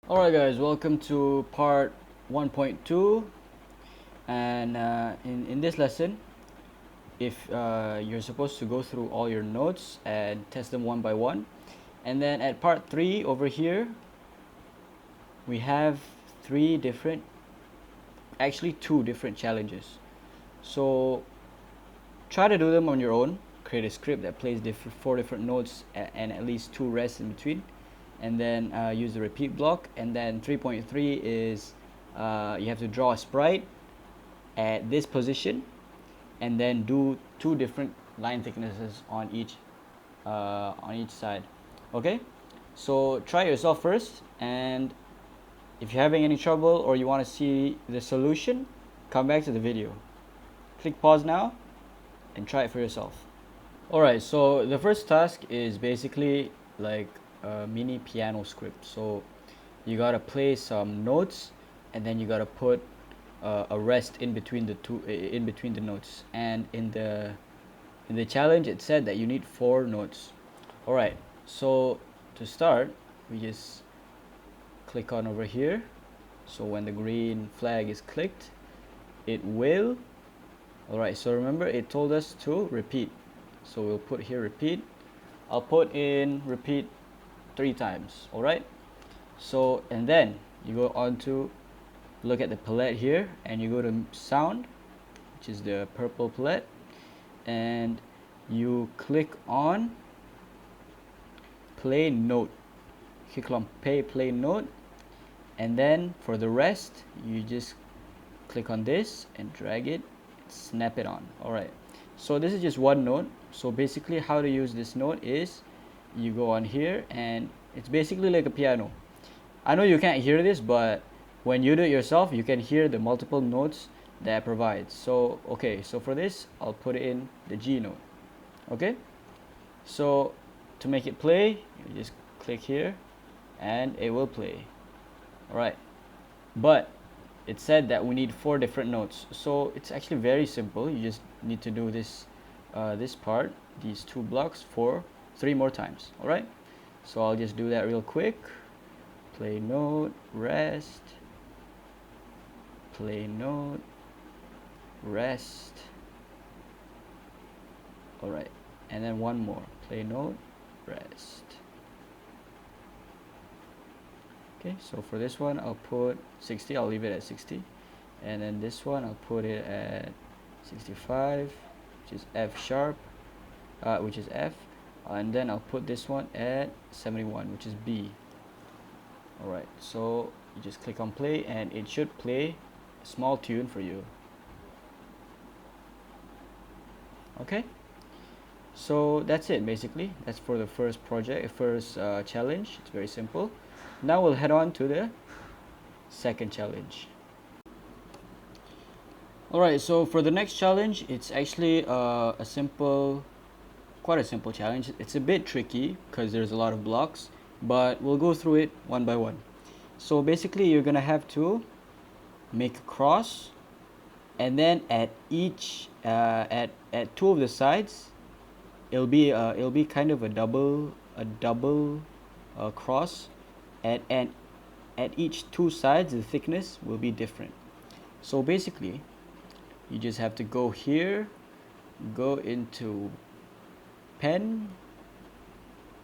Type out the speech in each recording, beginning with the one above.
Alright guys, welcome to part 1.2, and in this lesson, if you're supposed to go through all your notes and test them one by one, and then at part 3 over here we have two different challenges. So try to do them on your own. Create a script that plays four different notes and at least two rests in between, and then use the repeat block. And then 3.3 is you have to draw a sprite at this position and then do two different line thicknesses on each side. Okay, so try it yourself first, and if you're having any trouble or you want to see the solution, come back to the video. Click pause now and try it for yourself. Alright, so the first task is basically like a mini piano script. So you gotta play some notes, and then you gotta put a rest in between the notes. And in the challenge, it said that you need 4 notes. Alright, so to start, we just click on over here. So when the green flag is clicked, it will. Alright, so remember it told us to repeat. So we'll put here repeat. I'll put in repeat 3 times. Alright, so and then you go on to look at the palette here, and you go to sound, which is the purple palette, and you click on play note. Click on play note, and then for the rest you just click on this and drag it, snap it on. Alright, so this is just one note. So basically how to use this note is you go on here, and it's basically like a piano. I know you can't hear this, but when you do it yourself, you can hear the multiple notes that it provides. So okay, so for this I'll put it in the G note. Okay, so to make it play, you just click here and it will play. Alright, but it said that we need 4 different notes, so it's actually very simple. You just need to do this part, these 2 blocks, for 3 more times. Alright, so I'll just do that real quick. Play note, rest, play note, rest. Alright, and then one more, play note, rest. Okay, so for this one I'll put 60, I'll leave it at 60, and then this one I'll put it at 65, which is F sharp, which is F, and then I'll put this one at 71, which is B. Alright, so you just click on play and it should play a small tune for you. Okay, so that's it basically. That's for the first challenge. It's very simple. Now we'll head on to the second challenge. Alright, so for the next challenge, it's actually quite a simple challenge. It's a bit tricky because there's a lot of blocks, but we'll go through it one by one. So basically you're gonna have to make a cross, and then at each at 2 of the sides it'll be kind of a double cross, and at each 2 sides the thickness will be different. So basically you just have to go here, go into pen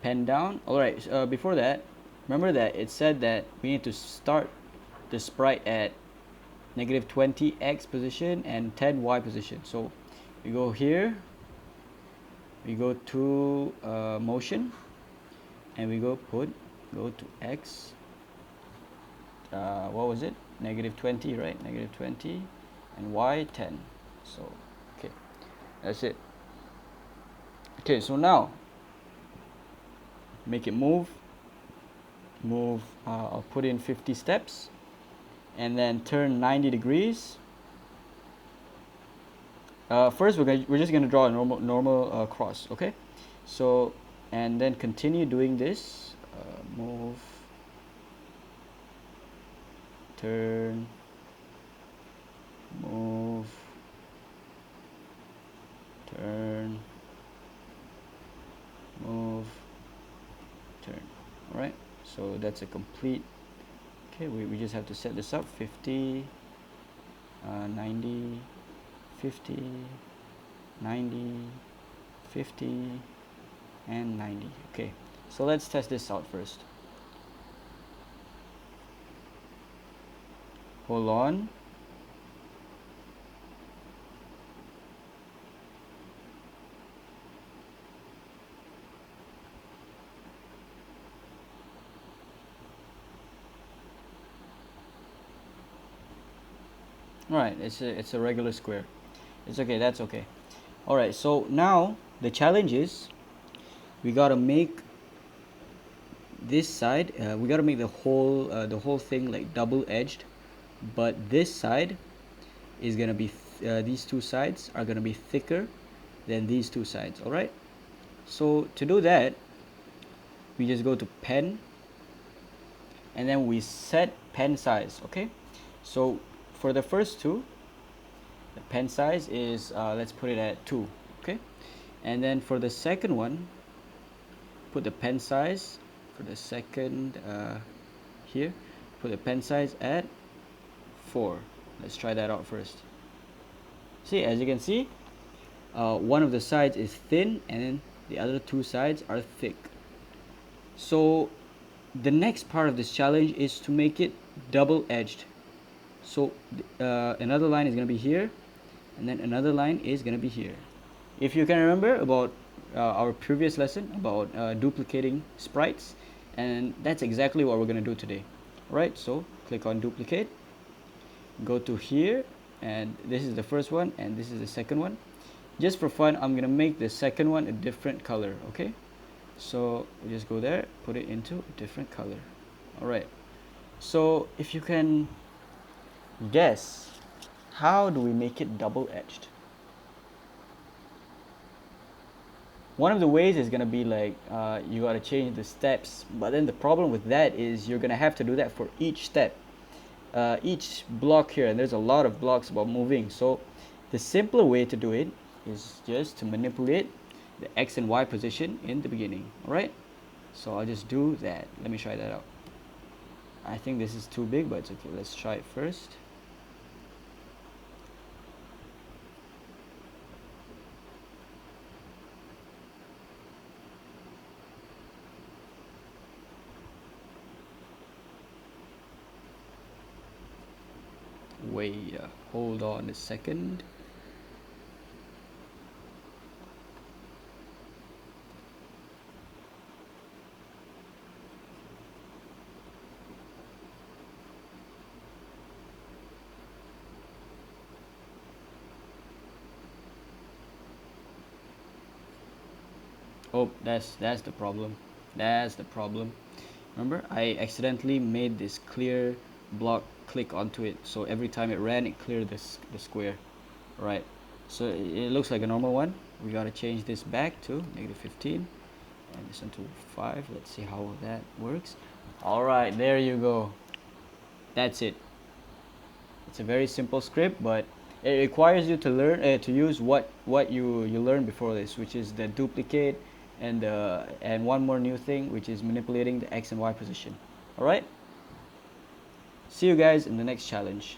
down. Alright, before that, remember that it said that we need to start the sprite at negative 20x position and 10y position. So we go here, we go to motion, and we go to x, what was it, negative 20, right? Negative 20, and y 10. So okay, that's it. Okay, so now make it move. I'll put in 50 steps, and then turn 90 degrees. First we're just gonna draw a normal cross. Okay, so and then continue doing this. Move, turn, move, turn, move, turn. Alright, so that's a complete Okay, we just have to set this up 50, 90, 50, 90, 50, and 90. Okay, so let's test this out first. Hold on. Alright, it's a regular square. It's okay, that's okay. Alright, so now the challenge is we gotta make this side, we gotta make the whole thing like double edged, but this side is gonna be these two sides are gonna be thicker than these two sides. Alright, so to do that, we just go to pen, and then we set pen size. Okay, so for the first two, the pen size is let's put it at 2. Okay, and then for the second one, put the pen size for the second here, put the pen size at 4. Let's try that out first. See, as you can see, one of the sides is thin and then the other two sides are thick. So the next part of this challenge is to make it double edged. So another line is going to be here, and then another line is going to be here. If you can remember about our previous lesson about duplicating sprites, and that's exactly what we're going to do today. Right, so click on duplicate, go to here, and this is the first one and this is the second one. Just for fun, I'm going to make the second one a different color. Okay, so we just go there, put it into a different color. Alright, so if you can guess, how do we make it double edged? One of the ways is going to be like you got to change the steps, but then the problem with that is you're going to have to do that for each step, each block here, and there's a lot of blocks about moving. So the simpler way to do it is just to manipulate the X and Y position in the beginning. Alright, so I'll just do that. Let me try that out. I think this is too big, but it's okay. Let's try it first. Wait, hold on a second. Oh, that's the problem. That's the problem. Remember, I accidentally made this clear block click onto it, so every time it ran, it cleared the square. Right, so it looks like a normal one. We gotta change this back to -15 and this one to 5. Let's see how that works. Alright, there you go. That's it. It's a very simple script, but it requires you to learn to use what you learned before this, which is the duplicate and one more new thing, which is manipulating the X and Y position. Alright, see you guys in the next challenge.